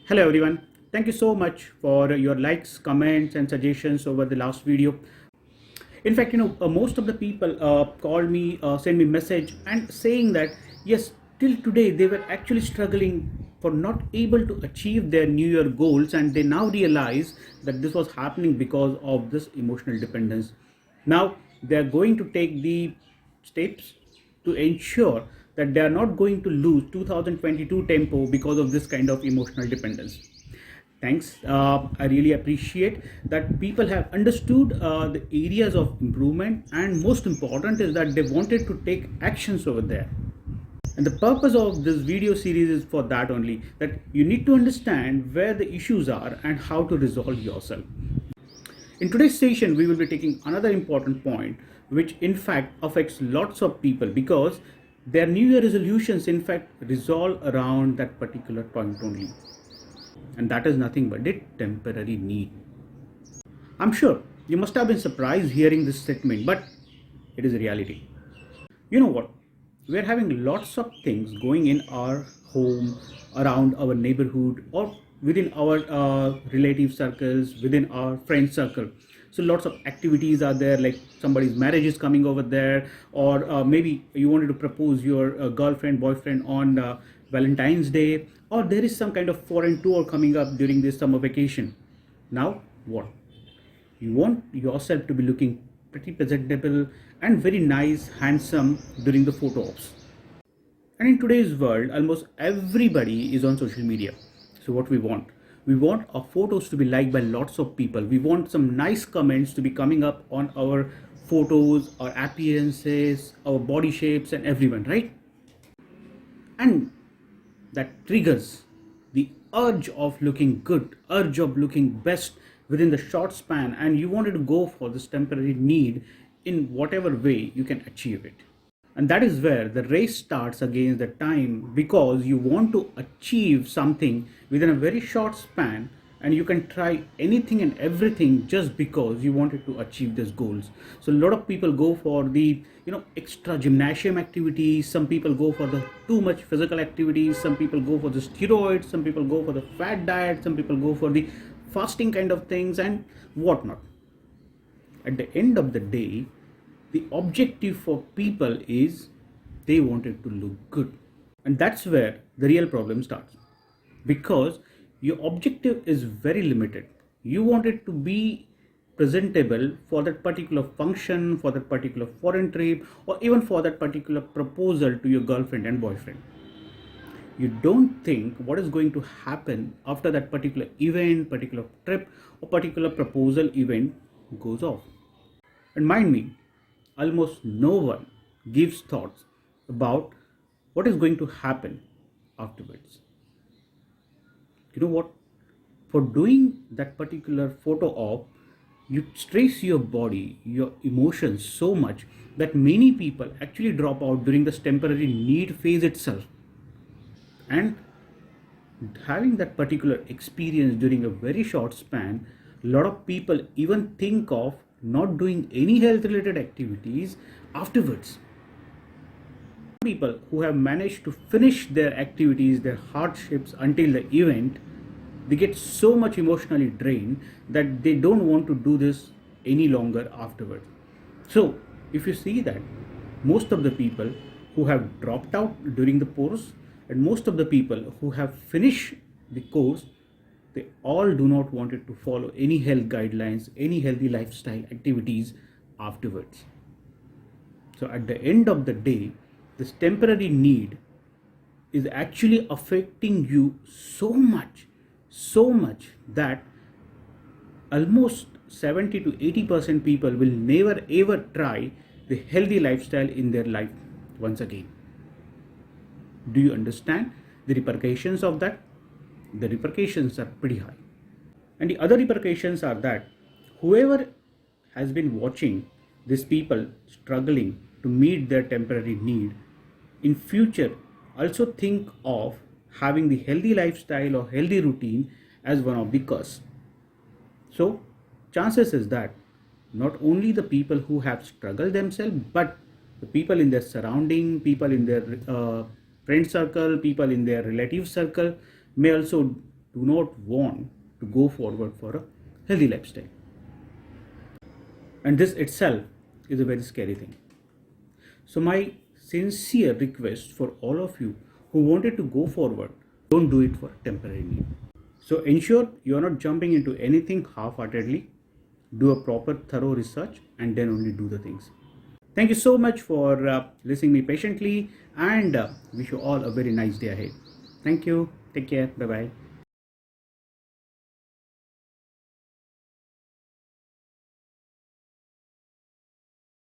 Hello everyone. Thank you so much for your likes, comments and suggestions over the last video. In fact, most of the people call me, send me message and saying that yes, till today they were actually struggling for not able to achieve their New Year goals, and they now realize that this was happening because of this emotional dependence. Now they are going to take the steps to ensure that they are not going to lose 2022 tempo because of this kind of emotional dependence. Thanks. I really appreciate that people have understood the areas of improvement, and most important is that they wanted to take actions over there. And the purpose of this video series is for that only, that you need to understand where the issues are and how to resolve yourself. In today's session, we will be taking another important point, which in fact affects lots of people because their New Year resolutions in fact resolve around that particular point only. And that is nothing but a temporary need. I'm sure you must have been surprised hearing this statement, but it is a reality. You know what? We're having lots of things going in our home, around our neighborhood, or within our relative circles, within our friend circle. So lots of activities are there, like somebody's marriage is coming over there, or maybe you wanted to propose your girlfriend, boyfriend on Valentine's Day, or there is some kind of foreign tour coming up during this summer vacation. Now what? You want yourself to be looking pretty presentable and very nice, handsome during the photo ops. And in today's world, almost everybody is on social media. So what we want? We want our photos to be liked by lots of people. We want some nice comments to be coming up on our photos, our appearances, our body shapes and everyone, right? And that triggers the urge of looking good, urge of looking best within the short span, and you wanted to go for this temporary need in whatever way you can achieve it. And that is where the race starts against the time, because you want to achieve something within a very short span, and you can try anything and everything just because you wanted to achieve these goals. So a lot of people go for the extra gymnasium activities, some people go for the too much physical activities, some people go for the steroids, some people go for the fat diet, some people go for the fasting kind of things and whatnot. At the end of the day, the objective for people is they wanted to look good, and that's where the real problem starts, because your objective is very limited. You wanted to be presentable for that particular function, for that particular foreign trip, or even for that particular proposal to your girlfriend and boyfriend. You don't think what is going to happen after that particular event, particular trip, or particular proposal event goes off. And mind me, almost no one gives thoughts about what is going to happen afterwards. You know what? For doing that particular photo op, you stress your body, your emotions so much that many people actually drop out during this temporary need phase itself. And having that particular experience during a very short span, a lot of people even think of not doing any health related activities afterwards. People who have managed to finish their activities, their hardships until the event, they get so much emotionally drained that they don't want to do this any longer afterwards. So if you see that most of the people who have dropped out during the course and most of the people who have finished the course, they all do not want it to follow any health guidelines, any healthy lifestyle activities afterwards. So at the end of the day, this temporary need is actually affecting you so much that almost 70 to 80% people will never ever try the healthy lifestyle in their life once again. Do you understand the repercussions of that? The repercussions are pretty high. And the other repercussions are that whoever has been watching these people struggling to meet their temporary need, in future also think of having the healthy lifestyle or healthy routine as one of the curse. So chances is that not only the people who have struggled themselves, but the people in their surrounding, people in their friend circle, people in their relative circle may also do not want to go forward for a healthy lifestyle. And this itself is a very scary thing. So my sincere request for all of you who wanted to go forward, don't do it for temporary need. So ensure you are not jumping into anything half-heartedly. Do a proper thorough research and then only do the things. Thank you so much for listening me patiently, and wish you all a very nice day ahead. Thank you. Take care. Bye-bye.